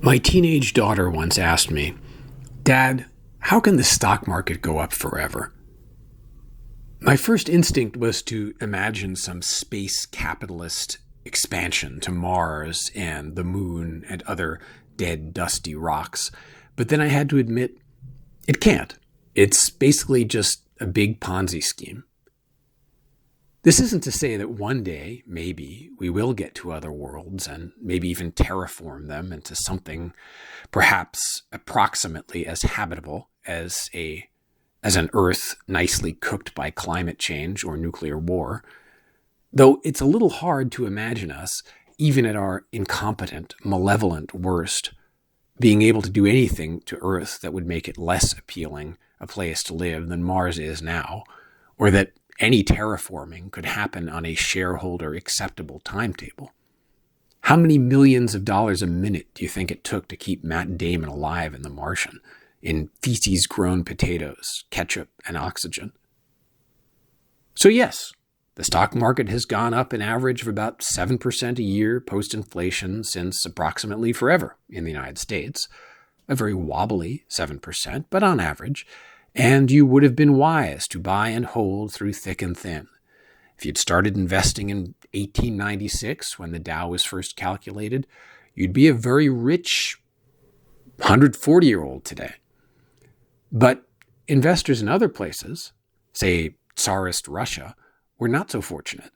My teenage daughter once asked me, "Dad, how can the stock market go up forever?" My first instinct was to imagine some space capitalist expansion to Mars and the moon and other dead, dusty rocks. But then I had to admit, it can't. It's basically just a big Ponzi scheme. This isn't to say that one day, maybe, we will get to other worlds and maybe even terraform them into something perhaps approximately as habitable as an Earth nicely cooked by climate change or nuclear war. Though it's a little hard to imagine us, even at our incompetent, malevolent worst, being able to do anything to Earth that would make it less appealing a place to live than Mars is now, or that any terraforming could happen on a shareholder acceptable timetable. How many millions of dollars a minute do you think it took to keep Matt Damon alive in The Martian, in feces-grown potatoes, ketchup, and oxygen? So yes, the stock market has gone up an average of about 7% a year post-inflation since approximately forever in the United States. A very wobbly 7%, but on average. And you would have been wise to buy and hold through thick and thin. If you'd started investing in 1896 when the Dow was first calculated, you'd be a very rich 140-year-old today. But investors in other places, say Tsarist Russia, were not so fortunate.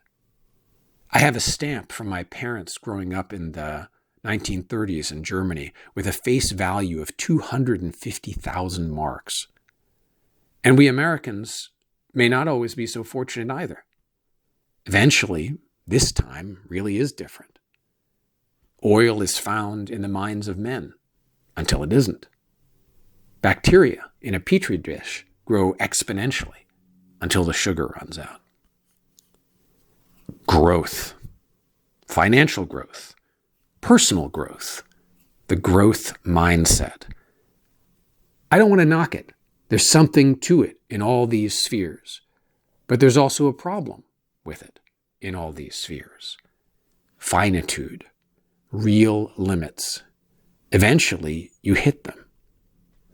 I have a stamp from my parents growing up in the 1930s in Germany with a face value of 250,000 marks. And we Americans may not always be so fortunate either. Eventually, this time really is different. Oil is found in the mines of men until it isn't. Bacteria in a petri dish grow exponentially until the sugar runs out. Growth, financial growth, personal growth, the growth mindset. I don't want to knock it. There's something to it in all these spheres, but there's also a problem with it in all these spheres. Finitude, real limits. Eventually, you hit them.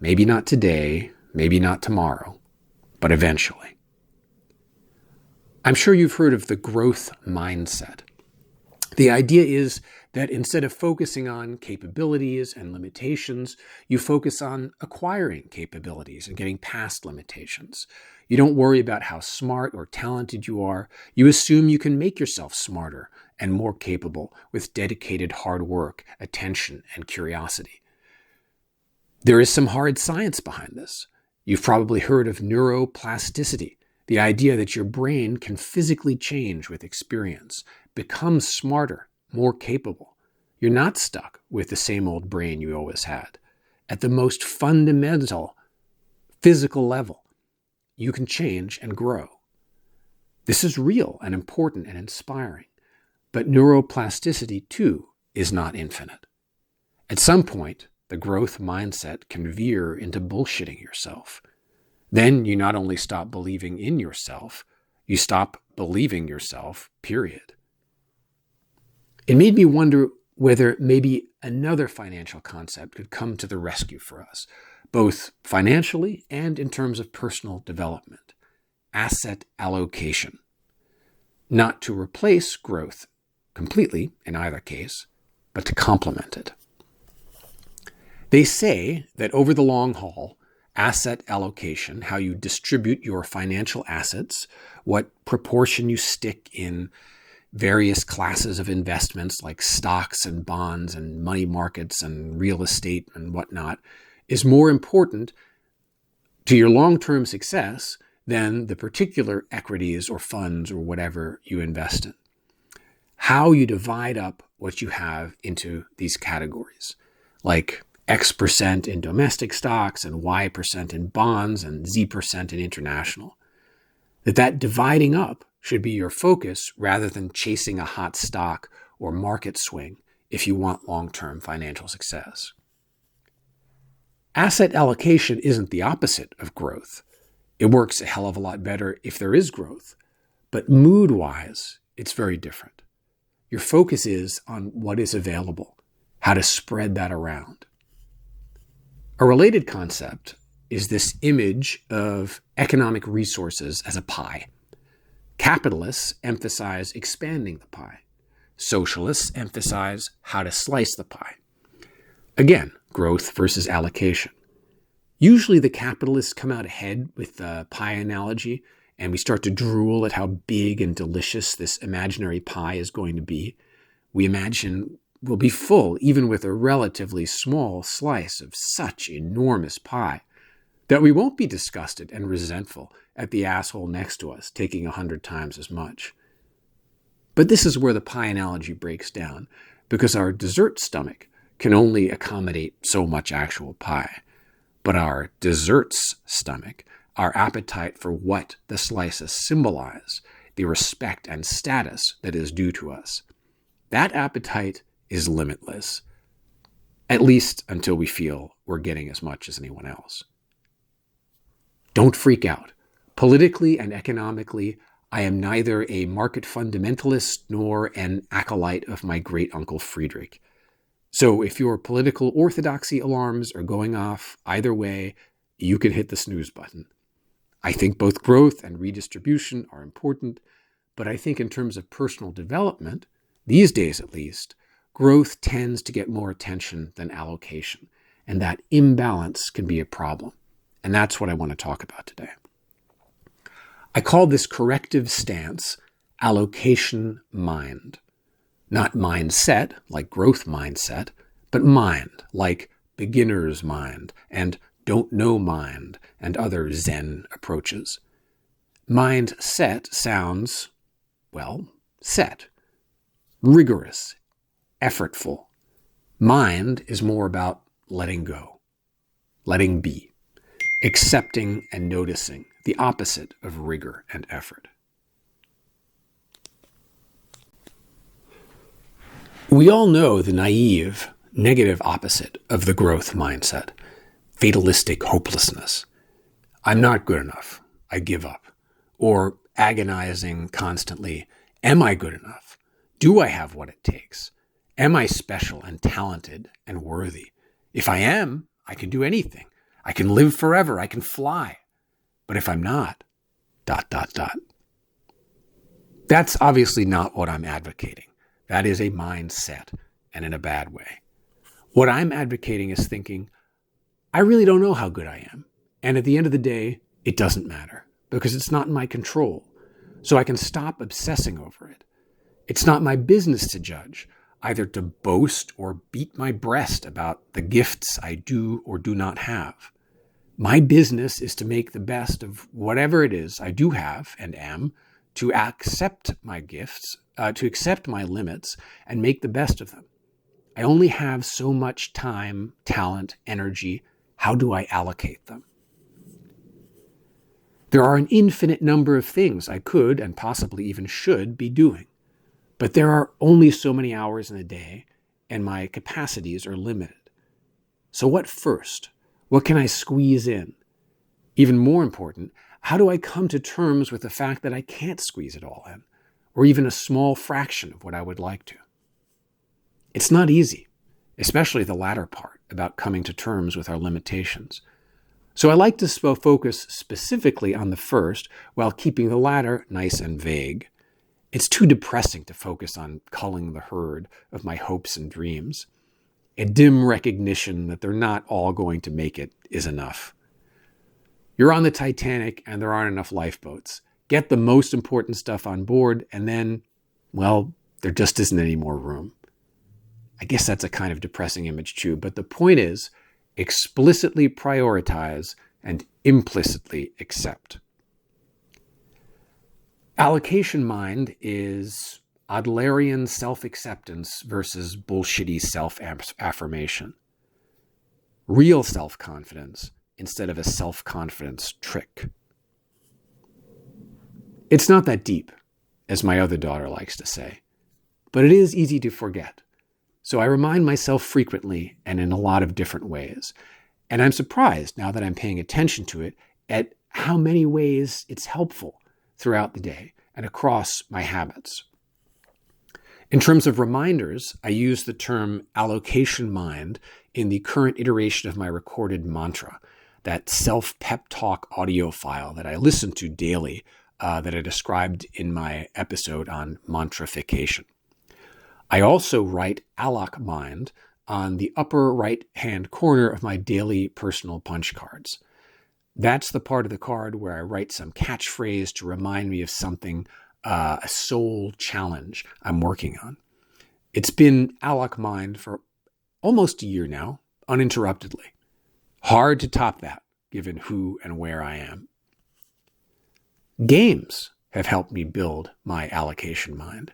Maybe not today, maybe not tomorrow, but eventually. I'm sure you've heard of the growth mindset. The idea is that instead of focusing on capabilities and limitations, you focus on acquiring capabilities and getting past limitations. You don't worry about how smart or talented you are. You assume you can make yourself smarter and more capable with dedicated hard work, attention, and curiosity. There is some hard science behind this. You've probably heard of neuroplasticity, the idea that your brain can physically change with experience, become smarter, more capable. You're not stuck with the same old brain you always had. At the most fundamental physical level, you can change and grow. This is real and important and inspiring. But neuroplasticity, too, is not infinite. At some point, the growth mindset can veer into bullshitting yourself. Then you not only stop believing in yourself, you stop believing yourself, period. It made me wonder whether maybe another financial concept could come to the rescue for us, both financially and in terms of personal development. Asset allocation. Not to replace growth completely in either case, but to complement it. They say that over the long haul, asset allocation, how you distribute your financial assets, what proportion you stick in various classes of investments like stocks and bonds and money markets and real estate and whatnot, is more important to your long-term success than the particular equities or funds or whatever you invest in. How you divide up what you have into these categories, like X% in domestic stocks and Y% in bonds and Z% in international. That dividing up should be your focus rather than chasing a hot stock or market swing if you want long-term financial success. Asset allocation isn't the opposite of growth. It works a hell of a lot better if there is growth, but mood-wise, it's very different. Your focus is on what is available how to spread that around. A related concept is this image of economic resources as a pie. Capitalists emphasize expanding the pie. Socialists emphasize how to slice the pie. Again, growth versus allocation. Usually the capitalists come out ahead with the pie analogy, and we start to drool at how big and delicious this imaginary pie is going to be. We imagine we'll be full even with a relatively small slice of such enormous pie that we won't be disgusted and resentful at the asshole next to us taking 100 times as much. But this is where the pie analogy breaks down, because our dessert stomach can only accommodate so much actual pie. But our desserts stomach, our appetite for what the slices symbolize, the respect and status that is due to us, that appetite is limitless, at least until we feel we're getting as much as anyone else. Don't freak out. Politically and economically, I am neither a market fundamentalist nor an acolyte of my great uncle Friedrich. So if your political orthodoxy alarms are going off either way, you can hit the snooze button. I think both growth and redistribution are important, but I think in terms of personal development, these days at least, growth tends to get more attention than allocation, and that imbalance can be a problem. And that's what I want to talk about today. I call this corrective stance allocation mind. Not mindset, like growth mindset, but mind, like beginner's mind and don't know mind and other Zen approaches. Mindset sounds, well, set, rigorous, effortful. Mind is more about letting go, letting be, accepting and noticing, the opposite of rigor and effort. We all know the naive, negative opposite of the growth mindset, fatalistic hopelessness. I'm not good enough. I give up. Or agonizing constantly, am I good enough? Do I have what it takes? Am I special and talented and worthy? If I am, I can do anything. I can live forever. I can fly. But if I'm not, ... That's obviously not what I'm advocating. That is a mindset, and in a bad way. What I'm advocating is thinking, I really don't know how good I am. And at the end of the day, it doesn't matter because it's not in my control. So I can stop obsessing over it. It's not my business to judge, either to boast or beat my breast about the gifts I do or do not have. My business is to make the best of whatever it is I do have and am, to accept my gifts, to accept my limits, and make the best of them. I only have so much time, talent, energy. How do I allocate them? There are an infinite number of things I could and possibly even should be doing, but there are only so many hours in a day, and my capacities are limited. So what first? What can I squeeze in? Even more important, how do I come to terms with the fact that I can't squeeze it all in, or even a small fraction of what I would like to? It's not easy, especially the latter part about coming to terms with our limitations. So I like to focus specifically on the first while keeping the latter nice and vague. It's too depressing to focus on culling the herd of my hopes and dreams. A dim recognition that they're not all going to make it is enough. You're on the Titanic and there aren't enough lifeboats. Get the most important stuff on board and then, well, there just isn't any more room. I guess that's a kind of depressing image too, but the point is, explicitly prioritize and implicitly accept. Allocation mind is Adlerian self-acceptance versus bullshitty self-affirmation. Real self-confidence instead of a self-confidence trick. It's not that deep, as my other daughter likes to say, but it is easy to forget. So I remind myself frequently and in a lot of different ways. And I'm surprised, now that I'm paying attention to it, at how many ways it's helpful throughout the day and across my habits. In terms of reminders, I use the term allocation mind in the current iteration of my recorded mantra, that self-pep talk audio file that I listen to daily that I described in my episode on mantrification. I also write alloc mind on the upper right-hand corner of my daily personal punch cards. That's the part of the card where I write some catchphrase to remind me of something, a soul challenge I'm working on. It's been alloc mind for almost a year now, uninterruptedly. Hard to top that, given who and where I am. Games have helped me build my allocation mind.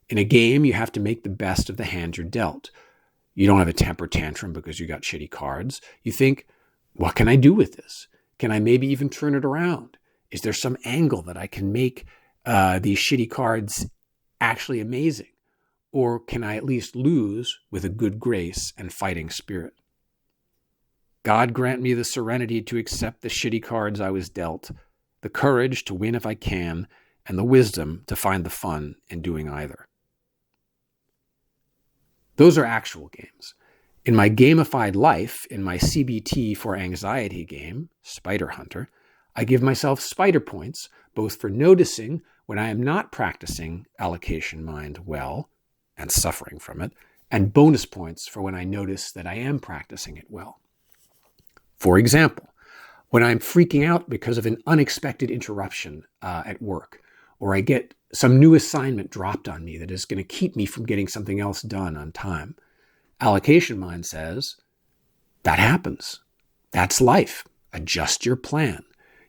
In a game, you have to make the best of the hand you're dealt. You don't have a temper tantrum because you got shitty cards. You think, what can I do with this? Can I maybe even turn it around? Is there some angle that I can make these shitty cards actually amazing? Or can I at least lose with a good grace and fighting spirit? God grant me the serenity to accept the shitty cards I was dealt, the courage to win if I can, and the wisdom to find the fun in doing either. Those are actual games. In my gamified life, in my CBT for anxiety game, Spider Hunter, I give myself spider points, both for noticing when I am not practicing allocation mind well and suffering from it, and bonus points for when I notice that I am practicing it well. For example, when I'm freaking out because of an unexpected interruption at work, or I get some new assignment dropped on me that is going to keep me from getting something else done on time, allocation mind says, that happens. That's life. Adjust your plan.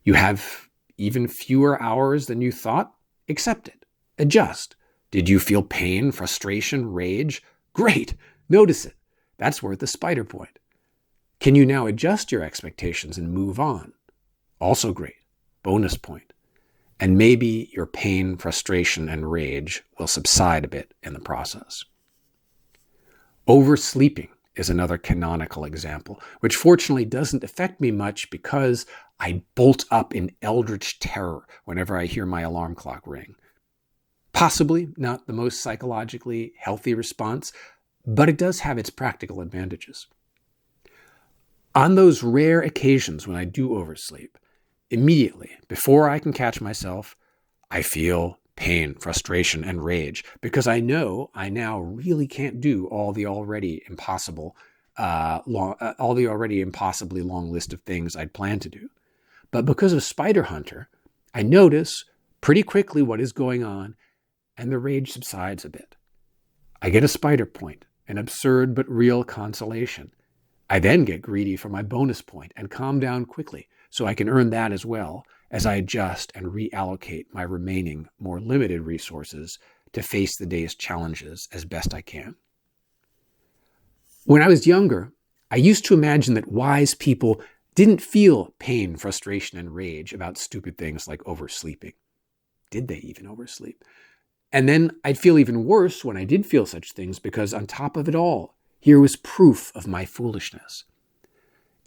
You have even fewer hours than you thought? Accept it. Adjust. Did you feel pain, frustration, rage? Great. Notice it. That's worth a spider point. Can you now adjust your expectations and move on? Also great. Bonus point. And maybe your pain, frustration, and rage will subside a bit in the process. Oversleeping is another canonical example, which fortunately doesn't affect me much because I bolt up in eldritch terror whenever I hear my alarm clock ring. Possibly not the most psychologically healthy response, but it does have its practical advantages. On those rare occasions when I do oversleep, immediately, before I can catch myself, I feel pain, frustration, and rage because I know I now really can't do all the already impossibly long list of things I'd planned to do. But because of Spider Hunter, I notice pretty quickly what is going on, and the rage subsides a bit. I get a spider point, an absurd but real consolation. I then get greedy for my bonus point and calm down quickly so I can earn that as well as I adjust and reallocate my remaining, more limited resources to face the day's challenges as best I can. When I was younger, I used to imagine that wise people didn't feel pain, frustration, and rage about stupid things like oversleeping. Did they even oversleep? And then I'd feel even worse when I did feel such things because on top of it all, here was proof of my foolishness.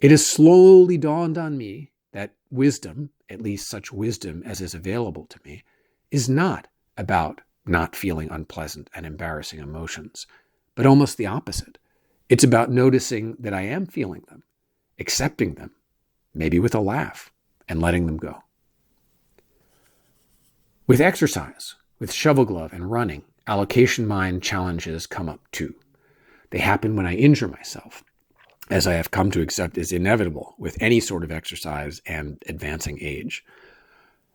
It has slowly dawned on me that wisdom, at least such wisdom as is available to me, is not about not feeling unpleasant and embarrassing emotions, but almost the opposite. It's about noticing that I am feeling them, accepting them, maybe with a laugh, and letting them go. With exercise, with shovel glove and running, allocation mind challenges come up too. They happen when I injure myself, as I have come to accept is inevitable with any sort of exercise and advancing age.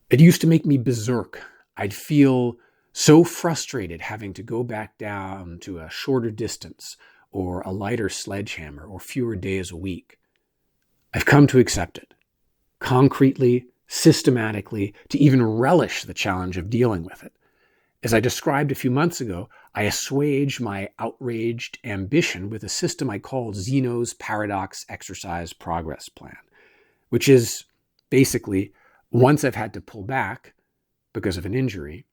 It used to make me berserk. I'd feel so frustrated having to go back down to a shorter distance or a lighter sledgehammer or fewer days a week. I've come to accept it, concretely, systematically, to even relish the challenge of dealing with it. As I described a few months ago, I assuage my outraged ambition with a system I call Zeno's Paradox Exercise Progress Plan, which is basically, once I've had to pull back because of an injury,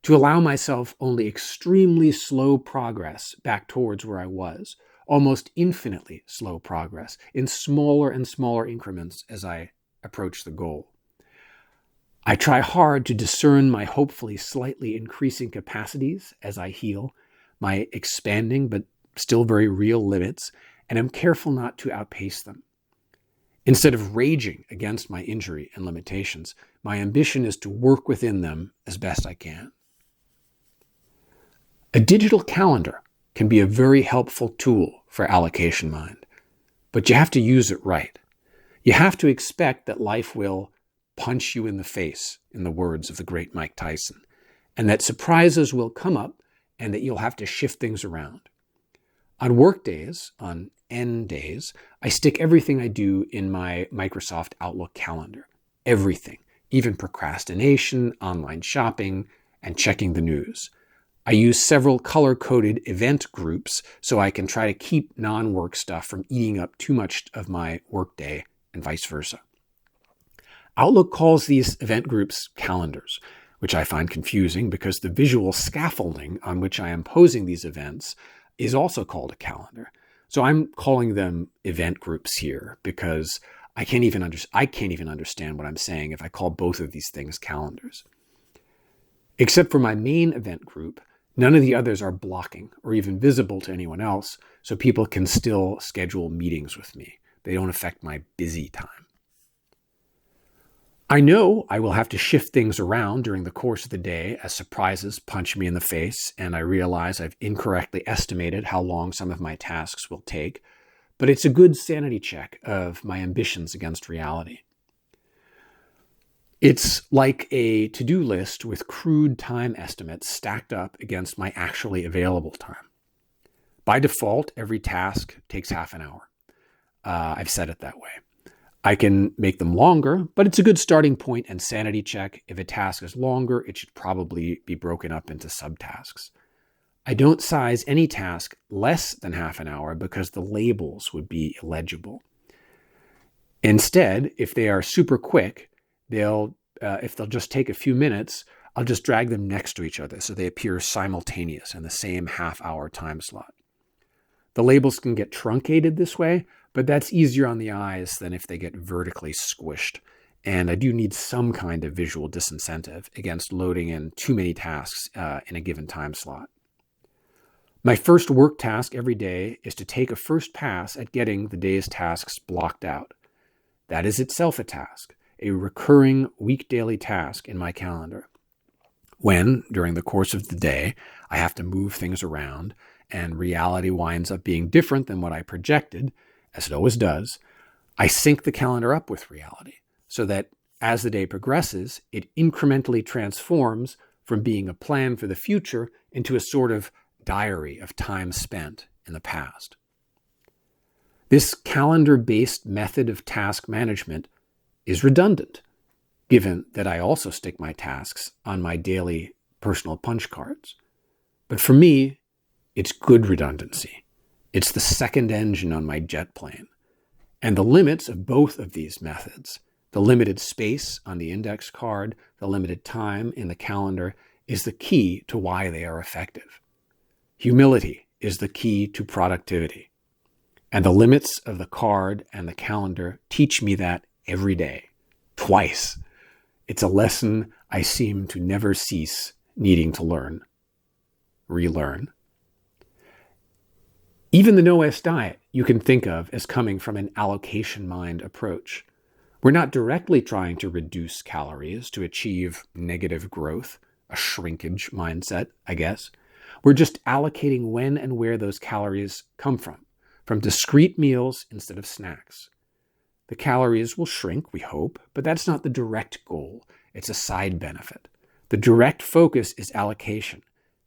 to allow myself only extremely slow progress back towards where I was, almost infinitely slow progress, in smaller and smaller increments as I approach the goal. I try hard to discern my hopefully slightly increasing capacities as I heal, my expanding but still very real limits, and am careful not to outpace them. Instead of raging against my injury and limitations, my ambition is to work within them as best I can. A digital calendar can be a very helpful tool for allocation mind, but you have to use it right. You have to expect that life will punch you in the face, in the words of the great Mike Tyson, and that surprises will come up and that you'll have to shift things around. On work days, on N days, I stick everything I do in my Microsoft Outlook calendar. Everything, even procrastination, online shopping, and checking the news. I use several color-coded event groups so I can try to keep non-work stuff from eating up too much of my workday and vice versa. Outlook calls these event groups calendars, which I find confusing because the visual scaffolding on which I am posing these events is also called a calendar. So I'm calling them event groups here because I can't even understand what I'm saying if I call both of these things calendars. Except for my main event group, none of the others are blocking or even visible to anyone else, so people can still schedule meetings with me. They don't affect my busy time. I know I will have to shift things around during the course of the day as surprises punch me in the face and I realize I've incorrectly estimated how long some of my tasks will take, but it's a good sanity check of my ambitions against reality. It's like a to-do list with crude time estimates stacked up against my actually available time. By default, every task takes half an hour. I've set it that way. I can make them longer, but it's a good starting point and sanity check. If a task is longer, it should probably be broken up into subtasks. I don't size any task less than half an hour because the labels would be illegible. Instead, if they are super quick, if they'll just take a few minutes, I'll just drag them next to each other so they appear simultaneous in the same half-hour time slot. The labels can get truncated this way, but that's easier on the eyes than if they get vertically squished. And I do need some kind of visual disincentive against loading in too many tasks in a given time slot. My first work task every day is to take a first pass at getting the day's tasks blocked out. That is itself a task, a recurring week-daily task in my calendar. When, during the course of the day, I have to move things around and reality winds up being different than what I projected, as it always does, I sync the calendar up with reality so that as the day progresses, it incrementally transforms from being a plan for the future into a sort of diary of time spent in the past. This calendar-based method of task management is redundant, given that I also stick my tasks on my daily personal punch cards. But for me, it's good redundancy. It's the second engine on my jet plane. And the limits of both of these methods, the limited space on the index card, the limited time in the calendar, is the key to why they are effective. Humility is the key to productivity. And the limits of the card and the calendar teach me that every day, twice. It's a lesson I seem to never cease needing to relearn. Even the no-S diet you can think of as coming from an allocation mind approach. We're not directly trying to reduce calories to achieve negative growth, a shrinkage mindset, I guess. We're just allocating when and where those calories come from discrete meals instead of snacks. The calories will shrink, we hope, but that's not the direct goal. It's a side benefit. The direct focus is allocation.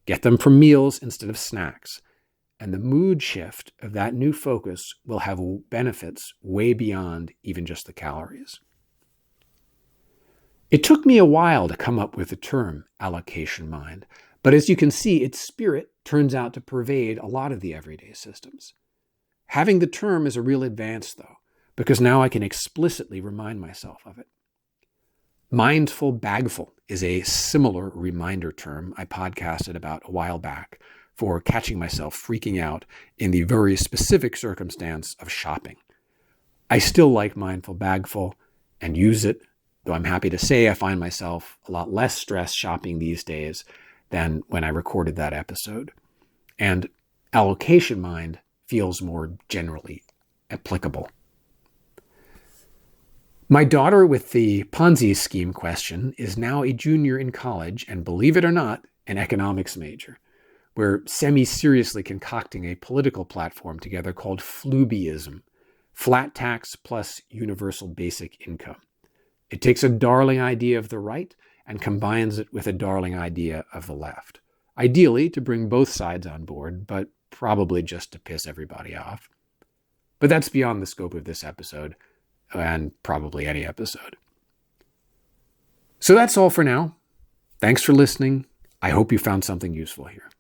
Get them from meals instead of snacks. And the mood shift of that new focus will have benefits way beyond even just the calories. It took me a while to come up with the term allocation mind, but as you can see, its spirit turns out to pervade a lot of the everyday systems. Having the term is a real advance, though, because now I can explicitly remind myself of it. Mindful bagful is a similar reminder term I podcasted about a while back for catching myself freaking out in the very specific circumstance of shopping. I still like mindful bagful and use it, though I'm happy to say I find myself a lot less stressed shopping these days than when I recorded that episode. And allocation mind feels more generally applicable. My daughter with the Ponzi scheme question is now a junior in college and, believe it or not, an economics major. We're semi-seriously concocting a political platform together called Flubyism, flat tax plus universal basic income. It takes a darling idea of the right and combines it with a darling idea of the left. Ideally to bring both sides on board, but probably just to piss everybody off. But that's beyond the scope of this episode, and probably any episode. So that's all for now. Thanks for listening. I hope you found something useful here.